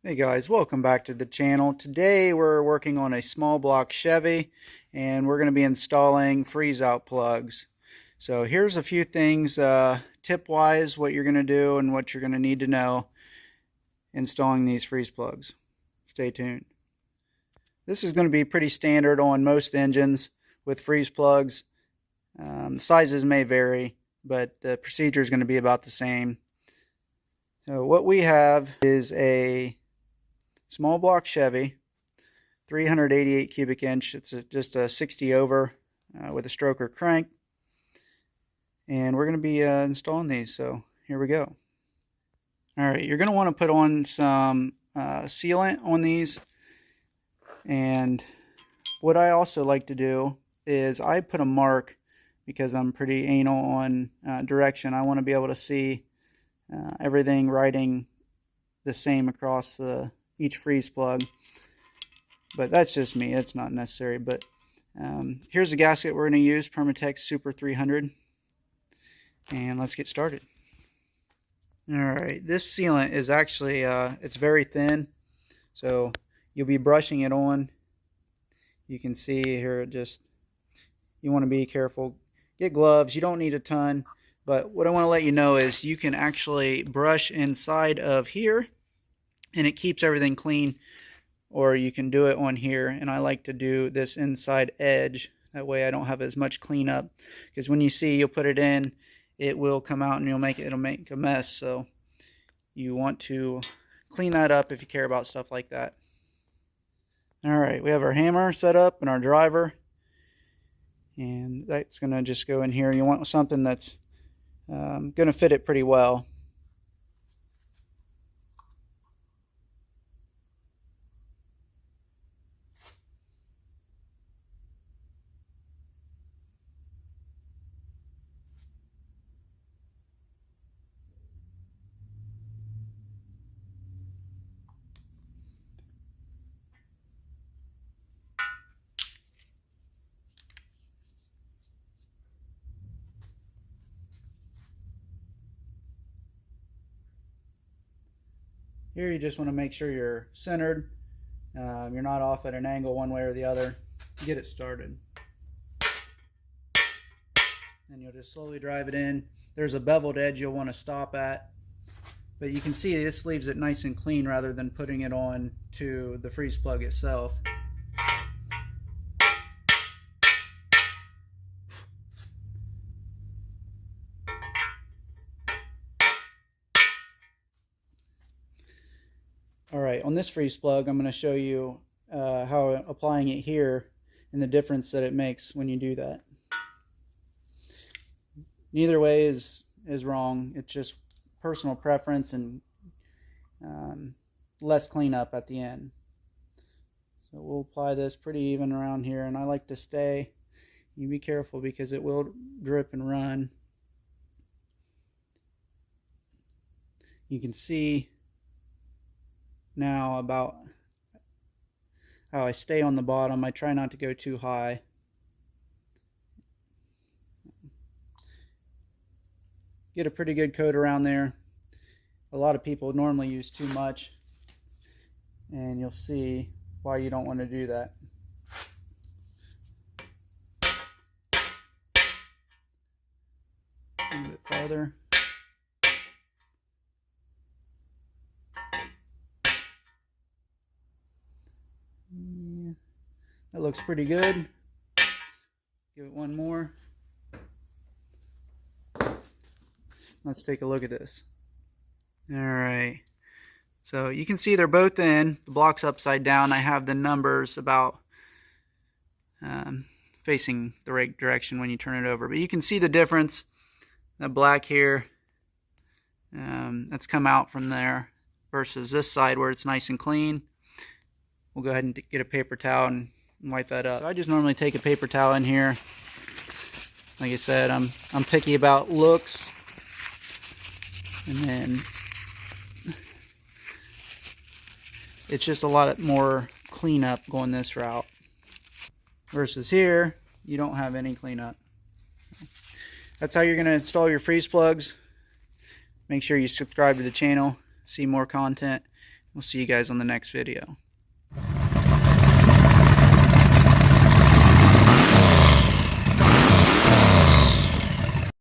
Hey guys, welcome back to the channel. Today we're working on a small block Chevy and we're going to be installing freeze out plugs. So here's a few things tip wise what you're going to do and what you're going to need to know installing these freeze plugs. Stay tuned. This is going to be pretty standard on most engines with freeze plugs. Sizes may vary, but the procedure is going to be about the same. So what we have is a small block Chevy, 388 cubic inch. It's just a 60 over with a stroker crank. And we're going to be installing these, so here we go. Alright, you're going to want to put on some sealant on these. And what I also like to do is I put a mark because I'm pretty anal on direction. I want to be able to see everything writing the same across each freeze plug, but that's just me. It's not necessary. But here's the gasket we're going to use, Permatex Super 300, and let's get started. Alright, this sealant is actually it's very thin, so you'll be brushing it on. You can see here, you want to be careful. Get gloves. You don't need a ton, but what I want to let you know is you can actually brush inside of here and it keeps everything clean, or you can do it on here, and I like to do this inside edge. That way I don't have as much cleanup, because when you see, you'll put it in, it will come out and it'll make a mess. So you want to clean that up if you care about stuff like that. Alright, we have our hammer set up and our driver, and that's going to just go in here. You want something that's going to fit it pretty well. Here you just want to make sure you're centered. You're not off at an angle one way or the other. Get it started. And you'll just slowly drive it in. There's a beveled edge you'll want to stop at. But you can see this leaves it nice and clean rather than putting it on to the freeze plug itself. Alright, on this freeze plug I'm going to show you how applying it here and the difference that it makes when you do that. Neither way is wrong. It's just personal preference and less cleanup at the end. So we'll apply this pretty even around here, and I like to stay. You be careful because it will drip and run. You can see now about how I stay on the bottom. I try not to go too high. Get a pretty good coat around there. A lot of people normally use too much, and you'll see why you don't want to do that. A little bit farther. Yeah, that looks pretty good. Give it one more. Let's take a look at this. Alright, so you can see they're both in. The block's upside down. I have the numbers about facing the right direction when you turn it over. But you can see the difference. That black here, that's come out from there versus this side where it's nice and clean. We'll go ahead and get a paper towel and wipe that up. So I just normally take a paper towel in here. Like I said, I'm picky about looks. And then it's just a lot more cleanup going this route. Versus here, you don't have any cleanup. That's how you're going to install your freeze plugs. Make sure you subscribe to the channel, see more content. We'll see you guys on the next video.